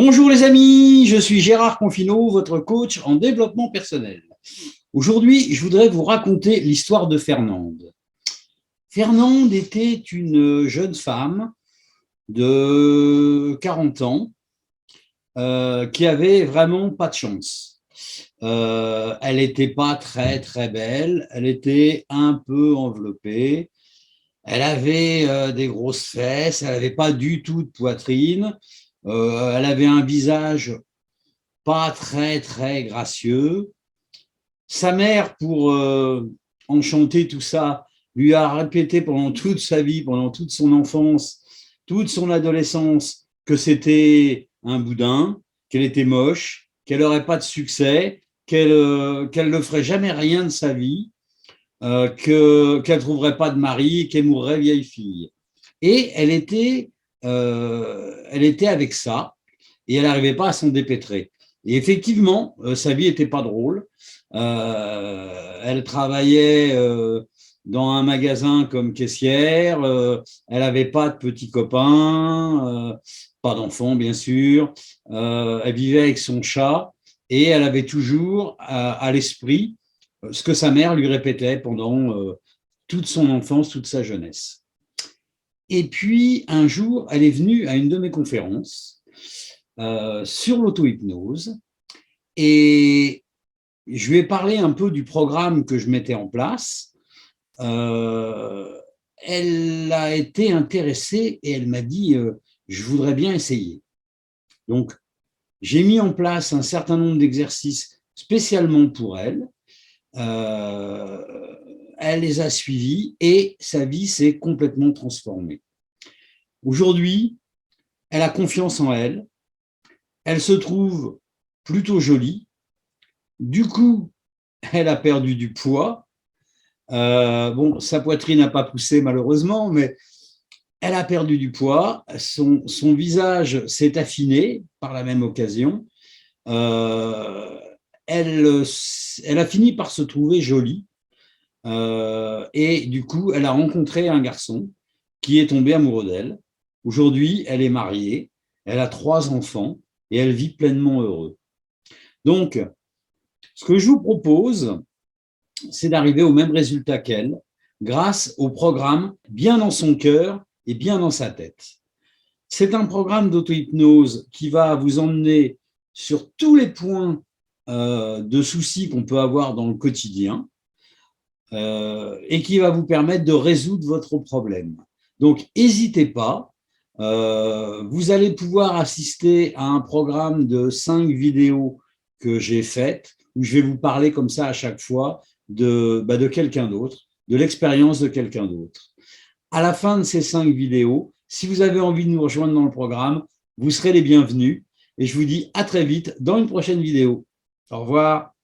Bonjour les amis, je suis Gérard Confineau, votre coach en développement personnel. Aujourd'hui, je voudrais vous raconter l'histoire de Fernande. Fernande était une jeune femme de 40 ans qui avait vraiment pas de chance. Elle n'était pas très belle, elle était un peu enveloppée, elle avait des grosses fesses, elle n'avait pas du tout de poitrine, elle avait un visage pas très gracieux. Sa mère, pour enchanter tout ça, lui a répété pendant toute sa vie, pendant toute son enfance, toute son adolescence, que c'était un boudin, qu'elle était moche, qu'elle n'aurait pas de succès, qu'elle ne ferait jamais rien de sa vie, qu'elle ne trouverait pas de mari, qu'elle mourrait vieille fille. Et elle était avec ça, et elle n'arrivait pas à s'en dépêtrer. Et effectivement, sa vie n'était pas drôle. Elle travaillait dans un magasin comme caissière, elle n'avait pas de petits copains, pas d'enfants bien sûr, elle vivait avec son chat et elle avait toujours à l'esprit ce que sa mère lui répétait pendant toute son enfance, toute sa jeunesse. Et puis un jour, elle est venue à une de mes conférences sur l'auto-hypnose et je lui ai parlé un peu du programme que je mettais en place. Elle a été intéressée et elle m'a dit je voudrais bien essayer. Donc, j'ai mis en place un certain nombre d'exercices spécialement pour elle. Elle les a suivis et sa vie s'est complètement transformée. Aujourd'hui, elle a confiance en elle. Elle se trouve plutôt jolie. Du coup, elle a perdu du poids. Bon, sa poitrine n'a pas poussé malheureusement, mais elle a perdu du poids. Son visage s'est affiné par la même occasion. Elle a fini par se trouver jolie. Et du coup, elle a rencontré un garçon qui est tombé amoureux d'elle. Aujourd'hui, elle est mariée, elle a 3 enfants et elle vit pleinement heureux. Donc, ce que je vous propose, c'est d'arriver au même résultat qu'elle grâce au programme Bien dans son cœur et bien dans sa tête. C'est un programme d'auto-hypnose qui va vous emmener sur tous les points de soucis qu'on peut avoir dans le quotidien et qui va vous permettre de résoudre votre problème. Donc, n'hésitez pas. Vous allez pouvoir assister à un programme de 5 vidéos que j'ai faites, où je vais vous parler comme ça à chaque fois de quelqu'un d'autre, de l'expérience de quelqu'un d'autre. À la fin de ces 5 vidéos, si vous avez envie de nous rejoindre dans le programme, vous serez les bienvenus. Et je vous dis à très vite dans une prochaine vidéo. Au revoir.